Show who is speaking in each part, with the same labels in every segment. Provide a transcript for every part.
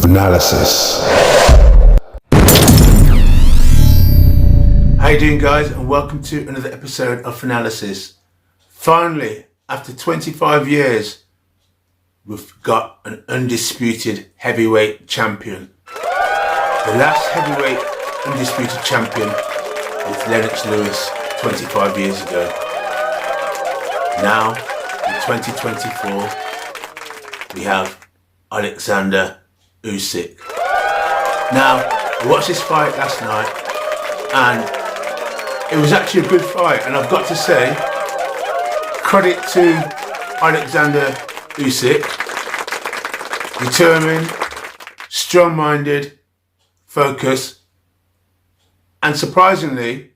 Speaker 1: Analysis.
Speaker 2: How you doing, guys, and welcome to another episode of Analysis. Finally, after 25 years, we've got an undisputed heavyweight champion. The last heavyweight undisputed champion was Lennox Lewis 25 years ago. Now, in 2024, we have Oleksandr Usyk. Now, I watched this fight last night, and it was actually a good fight, and I've got to say, credit to Oleksandr Usyk. Determined, strong-minded, focused, and surprisingly,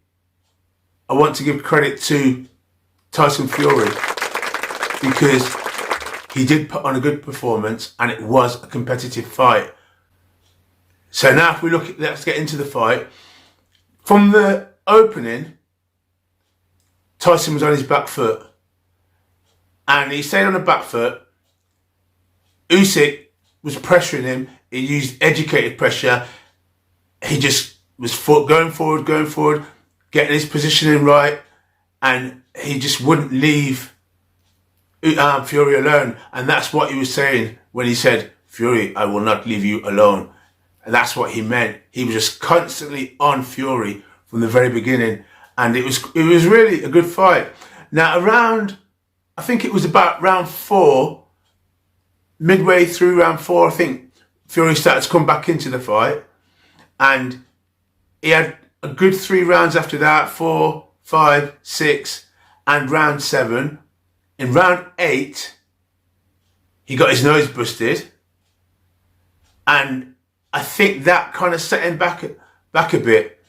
Speaker 2: I want to give credit to Tyson Fury, because he did put on a good performance and it was a competitive fight. So now if we let's get into the fight. From the opening, Tyson was on his back foot and he stayed on the back foot. Usyk was pressuring him. He used educated pressure. He just was going forward, getting his positioning right, and he just wouldn't leave Fury alone. And that's what he was saying when he said, "Fury, I will not leave you alone." And that's what he meant. He was just constantly on Fury from the very beginning, and it was really a good fight. Now I think it was about round 4, midway through round 4, I think Fury started to come back into the fight, and he had a good 3 rounds after that, 4, 5, 6, and round 7. In round 8, he got his nose busted, and I think that kind of set him back a bit.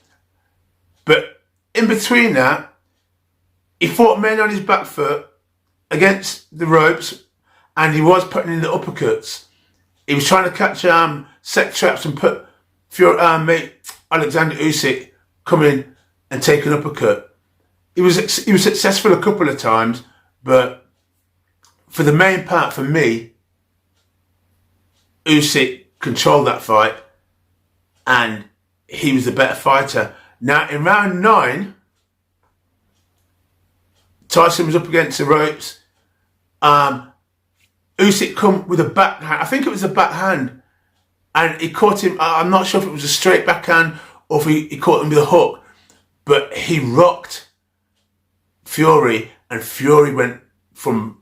Speaker 2: But in between that, he fought men on his back foot against the ropes, and he was putting in the uppercuts. He was trying to catch set traps and put Oleksandr Usyk come in and take an uppercut. He was successful a couple of times, but for the main part, for me, Usyk controlled that fight, and he was the better fighter. Now, in round 9, Tyson was up against the ropes. Usyk come with a backhand. I think it was a backhand, and he caught him. I'm not sure if it was a straight backhand or if he caught him with a hook, but he rocked Fury, and Fury went from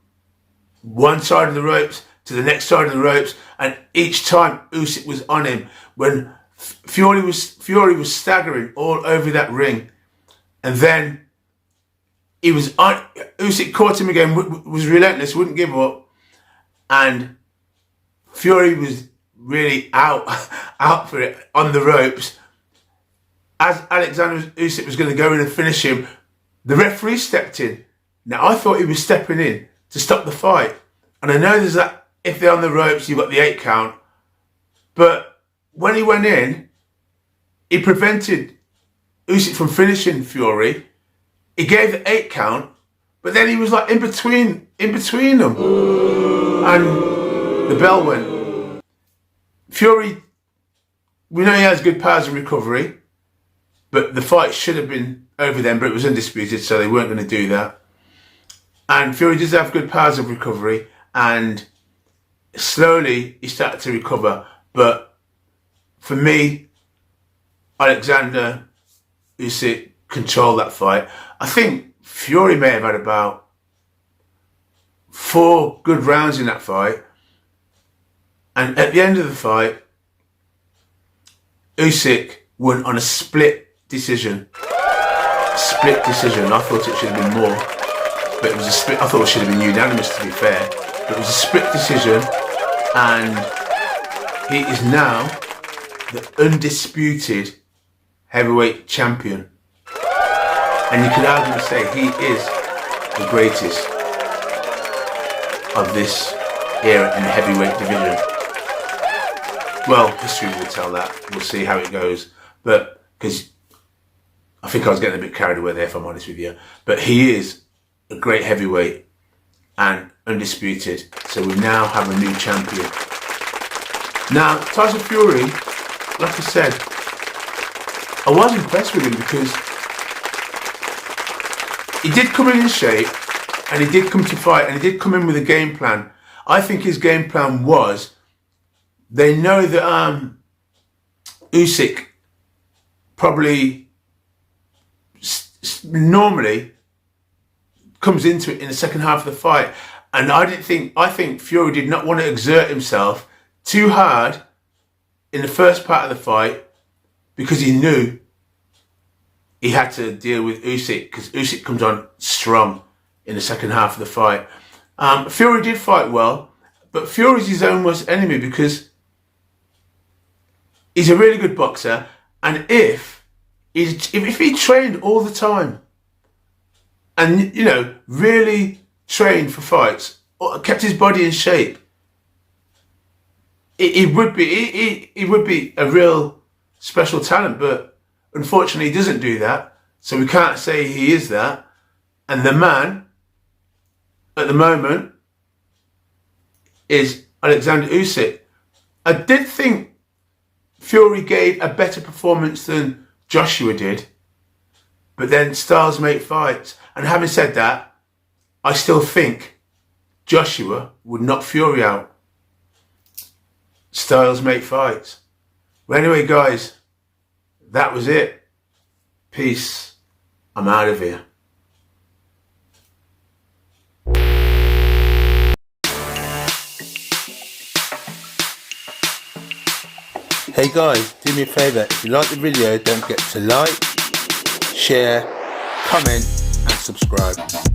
Speaker 2: one side of the ropes to the next side of the ropes, and each time Usyk was on him. When Fury was staggering all over that ring, and then he was on. Usyk caught him again, was relentless, wouldn't give up, and Fury was really out for it on the ropes. As Oleksandr Usyk was going to go in and finish him, the referee stepped in. Now, I thought he was stepping in to stop the fight. And I know there's that, if they're on the ropes, you've got the 8 count. But when he went in, he prevented Usyk from finishing Fury. He gave the 8 count, but then he was like in between them. And the bell went. Fury, we know he has good powers of recovery, but the fight should have been over then, but it was undisputed, so they weren't going to do that. And Fury does have good powers of recovery, and slowly he started to recover. But for me, Oleksandr Usyk controlled that fight. I think Fury may have had about 4 good rounds in that fight. And at the end of the fight, Usyk won on a split decision. I thought it should have been more. But it was a split. I thought it should have been unanimous, to be fair. But it was a split decision, and he is now the undisputed heavyweight champion. And you could argue say he is the greatest of this era in the heavyweight division. Well, history will tell that. We'll see how it goes. But because I think I was getting a bit carried away there, if I'm honest with you. But he is a great heavyweight and undisputed. So we now have a new champion. Now, Tyson Fury, like I said, I was impressed with him because he did come in shape and he did come to fight and he did come in with a game plan. I think his game plan was, they know that Usyk probably normally comes into it in the second half of the fight. And I think Fury did not want to exert himself too hard in the first part of the fight because he knew he had to deal with Usyk because Usyk comes on strong in the second half of the fight. Fury did fight well, but Fury's his own worst enemy because he's a really good boxer, and if he trained all the time and, you know, really trained for fights, or kept his body in shape, he would be a real special talent. But unfortunately, he doesn't do that, so we can't say he is that. And the man at the moment is Oleksandr Usyk. I did think Fury gave a better performance than Joshua did, but then styles make fights. And having said that, I still think Joshua would knock Fury out. Styles make fights. Well, anyway, guys, that was it. Peace. I'm out of here. Hey guys, do me a favour, if you like the video, don't forget to like, share, comment and subscribe.